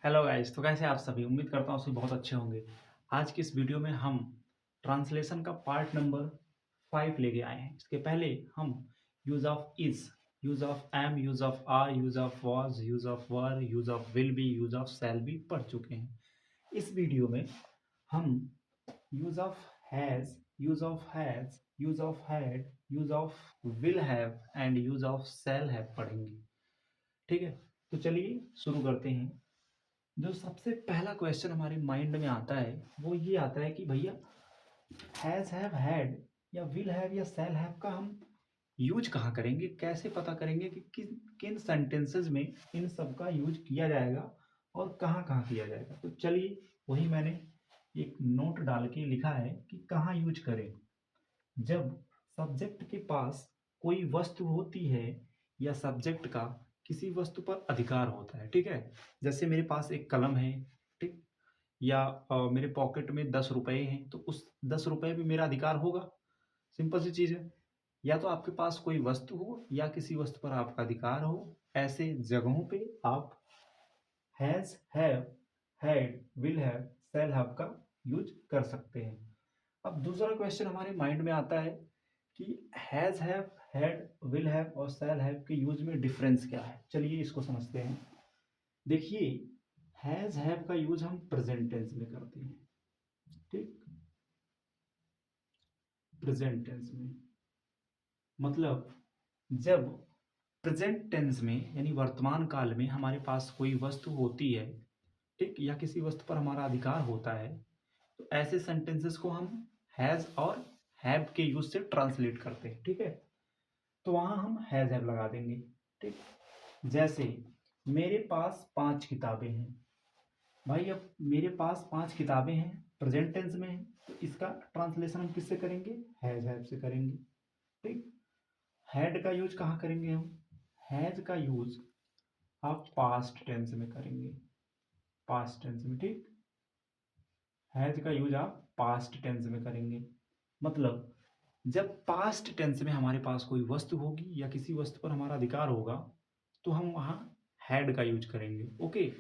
Hello guys, तो कैसे हैं आप सभी? उम्मीद करता हूँ सभी बहुत अच्छे होंगे। आज की इस वीडियो में हम ट्रांसलेशन का पार्ट नंबर 5 लेके आए हैं। इसके पहले हम use of is, use of am, use of are, use of was, use of were, use of will be, use of shall be पढ़ चुके हैं। इस वीडियो में हम use of has, use of has, use of had, use of will have and use of shall have पढ़ेंगे। ठीक है? तो चलिए शुरू करते हैं। जो सबसे पहला क्वेश्चन हमारे माइंड में आता है वो ये आता है कि भैया हैज़ हैव हैड या विल हैव या शैल हैव का हम यूज कहाँ करेंगे, कैसे पता करेंगे कि किन सेंटेंसेस में इन सब का यूज किया जाएगा और कहाँ कहाँ किया जाएगा। तो चलिए वही मैंने एक नोट डाल के लिखा है कि कहाँ यूज करें। जब सब्जेक्ट के पास कोई वस्तु होती है या सब्जेक्ट का किसी वस्तु पर अधिकार होता है, ठीक है। जैसे मेरे पास एक कलम है, ठीक, या मेरे पॉकेट में 10 रुपए हैं, तो उस 10 रुपए पे मेरा अधिकार होगा। सिंपल सी चीज़ है। या तो आपके पास कोई वस्तु हो या किसी वस्तु पर आपका अधिकार हो, ऐसे जगहों पे आप has, have, had, will have, shall have का यूज कर सकते हैं। अब दूसरा क्वेश्चन हमारे माइंड में आता है कि has have, had, will have और शैल हैव के यूज में डिफरेंस क्या है। चलिए इसको समझते हैं। देखिए, हैज़ हैव का यूज हम प्रेजेंट टेंस में करते हैं, ठीक, प्रेजेंट टेंस में। मतलब जब प्रेजेंट टेंस में यानी वर्तमान काल में हमारे पास कोई वस्तु होती है, ठीक, या किसी वस्तु पर हमारा अधिकार होता है, तो ऐसे सेंटेंसेस को हम हैज़ और हैव के यूज से ट्रांसलेट करते हैं, ठीक है। तो वहां हम हैज़ हैव लगा देंगे, ठीक। जैसे मेरे पास 5 किताबें हैं। भाई अब मेरे पास 5 किताबें हैं, प्रेजेंट टेंस में है, तो इसका ट्रांसलेशन हम किससे करेंगे? हैज़ हैव से करेंगे, ठीक। हैड का यूज कहाँ करेंगे हम? हैज का यूज आप पास्ट टेंस में करेंगे, पास्ट टेंस में, ठीक। हैज का यूज आप पास्ट टेंस में करेंगे। मतलब जब पास्ट टेंस में हमारे पास कोई वस्तु होगी या किसी वस्तु पर हमारा अधिकार होगा, तो हम वहां हैड का यूज करेंगे, ओके।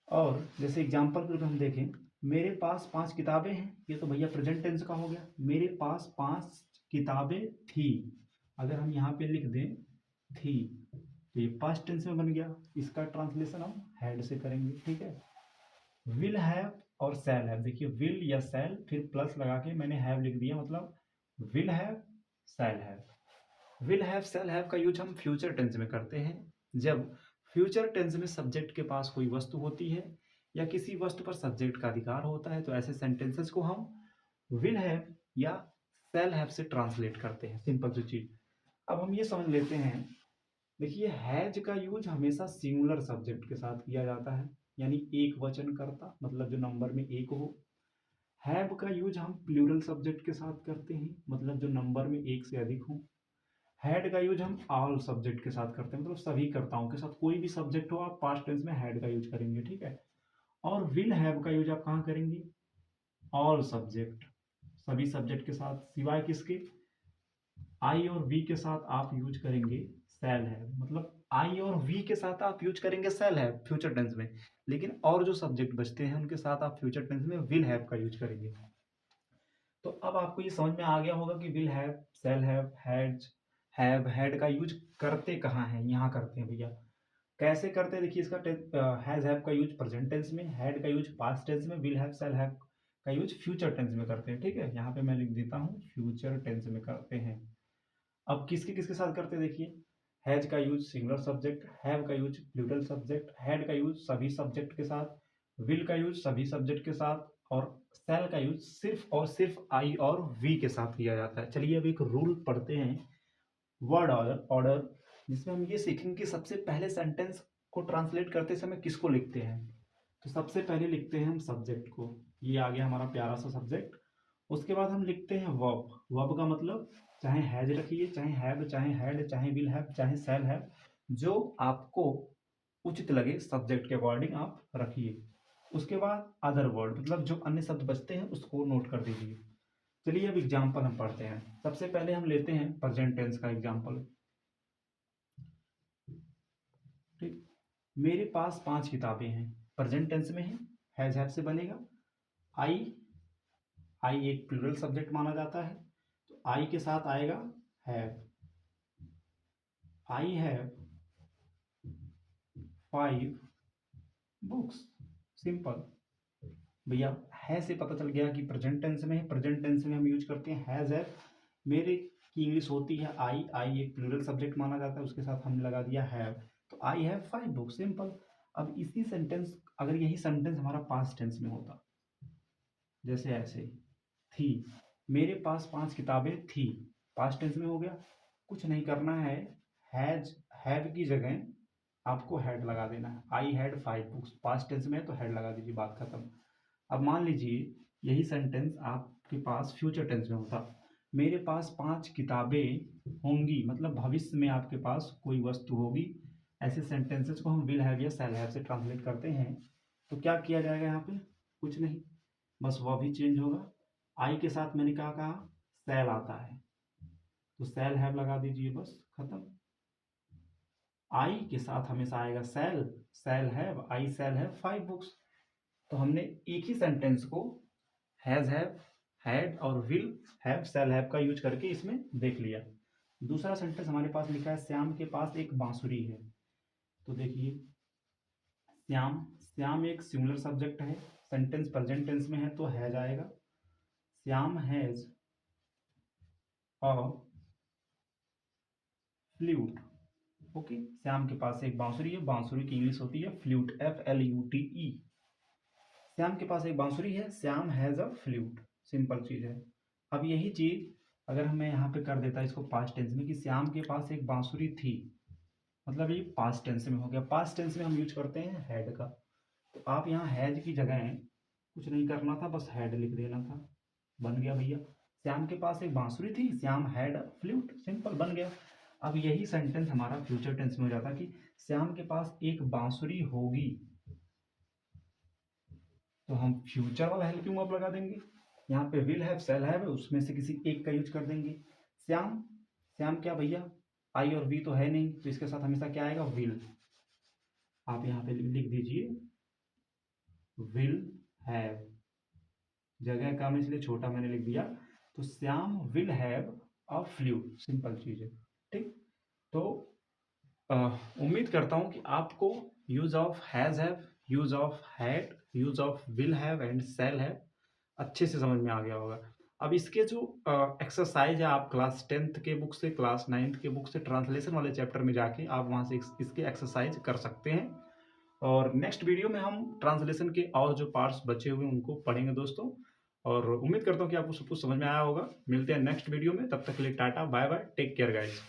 और जैसे एग्जाम्पल के रूप में हम देखें, मेरे पास 5 किताबें हैं, ये तो भैया प्रेजेंट टेंस का हो गया। मेरे पास 5 किताबें थी, अगर हम यहाँ पे लिख दें थी, तो ये पास्ट टेंस में बन गया। इसका ट्रांसलेशन हम हैड से करेंगे, ठीक है। विल हैव और शैल हैव, देखिए विल या शैल फिर प्लस लगा के मैंने हैव लिख दिया, मतलब will have, shall have. Will have, shall have का यूज हम फ्यूचर टेंस में करते हैं। जब फ्यूचर टेंस में सब्जेक्ट के पास कोई वस्तु होती है या किसी वस्तु पर सब्जेक्ट का अधिकार होता है, तो ऐसे सेंटेंसेस को हम विल हैव या शैल हैव से ट्रांसलेट करते हैं, सिंपल सी चीज। अब हम ये समझ लेते हैं। देखिए, हैज का यूज हमेशा सिंगुलर सब्जेक्ट के साथ किया जाता है, यानी एक वचन करता, मतलब जो नंबर में एक हो। हैव का यूज हम प्लूरल सब्जेक्ट के साथ करते हैं, मतलब जो नंबर में एक से अधिक हो। हैड का यूज हम ऑल सब्जेक्ट के साथ करते हैं, मतलब सभी कर्ताओं के साथ, कोई भी सब्जेक्ट हो आप पास्ट टेंस में हैड का यूज करेंगे, ठीक है। और विल हैव का यूज आप कहाँ करेंगे? ऑल सब्जेक्ट, सभी सब्जेक्ट के साथ, सिवाय किसके? आई और वी के साथ आप यूज करेंगे शैल हैव, मतलब आई और वी के साथ आप यूज करेंगे शैल हैव फ्यूचर टेंस में, लेकिन और जो सब्जेक्ट बचते हैं उनके साथ आप फ्यूचर टेंस में विल हैव का यूज करेंगे। तो अब आपको ये समझ में आ गया होगा कि will have, shall have, have, had का यूज करते कहाँ हैं? यहाँ करते हैं भैया। कैसे करते हैं? देखिए, इसका हैज हैव का यूज प्रेजेंट टेंस में, हैड का यूज पास्ट टेंस में, विल हैव, शैल हैव का यूज फ्यूचर टेंस में करते हैं, ठीक है। यहाँ पे मैं लिख देता हूँ फ्यूचर टेंस में करते हैं। अब किसके किसके साथ करते हैं? देखिए, हैज का यूज सिंगुलर सब्जेक्ट, हैव का यूज प्लूरल सब्जेक्ट, हैड का यूज सभी सब्जेक्ट के साथ, विल का यूज सभी सब्जेक्ट के साथ, और शैल का यूज सिर्फ और सिर्फ आई और वी के साथ किया जाता है। चलिए अब एक रूल पढ़ते हैं, वर्ड ऑर्डर ऑर्डर, जिसमें हम ये सीखेंगे कि सबसे पहले सेंटेंस को ट्रांसलेट करते समय किसको लिखते हैं। तो सबसे पहले लिखते हैं हम सब्जेक्ट को, ये आ गया हमारा प्यारा सा सब्जेक्ट। उसके बाद हम लिखते हैं वर्ब। वर्ब का मतलब चाहे हैज रखिए, चाहे हैव, चाहे हैड, चाहे विल हैव, चाहे शैल हैव, जो आपको उचित लगे सब्जेक्ट के अकॉर्डिंग आप रखिए। उसके बाद अदर वर्ड, मतलब जो अन्य शब्द बचते हैं उसको नोट कर दीजिए। चलिए अब एग्जाम्पल हम पढ़ते हैं। सबसे पहले हम लेते हैं प्रेजेंट टेंस का एग्जाम्पल, ठीक। मेरे पास 5 किताबें हैं, प्रेजेंट टेंस में है, हैज हैव से बनेगा। आई, आई एक प्लूरल सब्जेक्ट माना जाता है, तो आई के साथ आएगा have. I have 5 books, simple. भैया है से पता चल गया कि प्रेजेंट टेंस में है, प्रेजेंट टेंस में हम यूज करते हैं हैज हैव। मेरे की इंग्लिश होती है आई, आई एक प्लूरल सब्जेक्ट माना जाता है, उसके साथ हमने लगा दिया हैव, तो आई हैव 5 बुक्स, सिंपल। अब इसी सेंटेंस, अगर यही सेंटेंस हमारा पास्ट टेंस में होता, जैसे ऐसे थी, मेरे पास 5 किताबें थी, पास्ट टेंस में हो गया। कुछ नहीं करना है, हैज हैव की जगह आपको हैड लगा देना है। I had 5 books, past tense में है तो हैड लगा दीजिए, बात खत्म। अब मान लीजिए यही सेंटेंस आपके पास फ्यूचर टेंस में होता, मेरे पास 5 किताबें होंगी, मतलब भविष्य में आपके पास कोई वस्तु होगी। ऐसे सेंटेंसेस को हम विल हैव या शैल हैव से ट्रांसलेट करते हैं। तो क्या किया जाएगा यहाँ पे, कुछ नहीं, बस वह भी चेंज होगा। आई के साथ मैंने क्या कहा, शैल आता है, तो शैल हैव लगा दीजिए, बस खत्म। आई के साथ हमेशा आएगा shall, shall have, I shall have 5 books. तो हमने एक ही सेंटेंस को हैज हैव, हैड और विल हैव, शैल हैव का यूज करके इसमें देख लिया। दूसरा सेंटेंस हमारे पास लिखा है श्याम के पास एक बांसुरी है। तो देखिए श्याम, श्याम एक सिंगुलर सब्जेक्ट है, सेंटेंस प्रेजेंट टेंस में है तो हैज आएगा। Shyam has a flute, okay. Shyam के पास एक बांसुरी है, बांसुरी की इंग्लिश होती है फ्लूट, FLUTE। श्याम के पास एक बांसुरी है, Shyam has a flute, simple चीज है। अब यही चीज अगर मैं यहाँ पे कर देता इसको पास्ट टेंस में कि श्याम के पास एक बांसुरी थी, मतलब ये पास्ट टेंस में हो गया। पास्ट टेंस में हम यूज करते हैं हैड का, तो आप यहाँ हैज की जगह कुछ नहीं करना था, बस हैड लिख देना था, बन गया भैया। श्याम के पास एक बांसुरी थी, Shyam had a flute, simple, बन गया। अब यही सेंटेंस हमारा फ्यूचर टेंस में हो जाता कि श्याम के पास एक बांसुरी होगी, तो हम फ्यूचर वाला हेल्पिंग वर्ब लगा देंगे। यहाँ पे विल हैव शैल हैव, उसमें से किसी एक का यूज कर देंगे। श्याम, श्याम क्या भैया, आई और वी तो है नहीं, तो इसके साथ हमेशा क्या आएगा, विल। आप यहाँ पे लिख दीजिए विल हैव, जगह कम इसलिए छोटा मैंने लिख दिया, तो Shyam will have a flute, simple चीज है, ठीक। तो उम्मीद करता हूँ कि आपको use of has have, use of had, use of will have and shall have अच्छे से समझ में आ गया होगा। अब इसके जो एक्सरसाइज है, आप क्लास 10th के बुक से, क्लास 9th के बुक से ट्रांसलेशन वाले चैप्टर में जाके आप वहाँ से इसके एक्सरसाइज कर सकते हैं। और नेक्स्ट वीडियो में हम ट्रांसलेशन के और जो पार्ट्स बचे हुए हैं उनको पढ़ेंगे दोस्तों। और उम्मीद करता हूँ कि आपको सब कुछ समझ में आया होगा। मिलते हैं नेक्स्ट वीडियो में, तब तक के लिए tata bye bye, take care guys.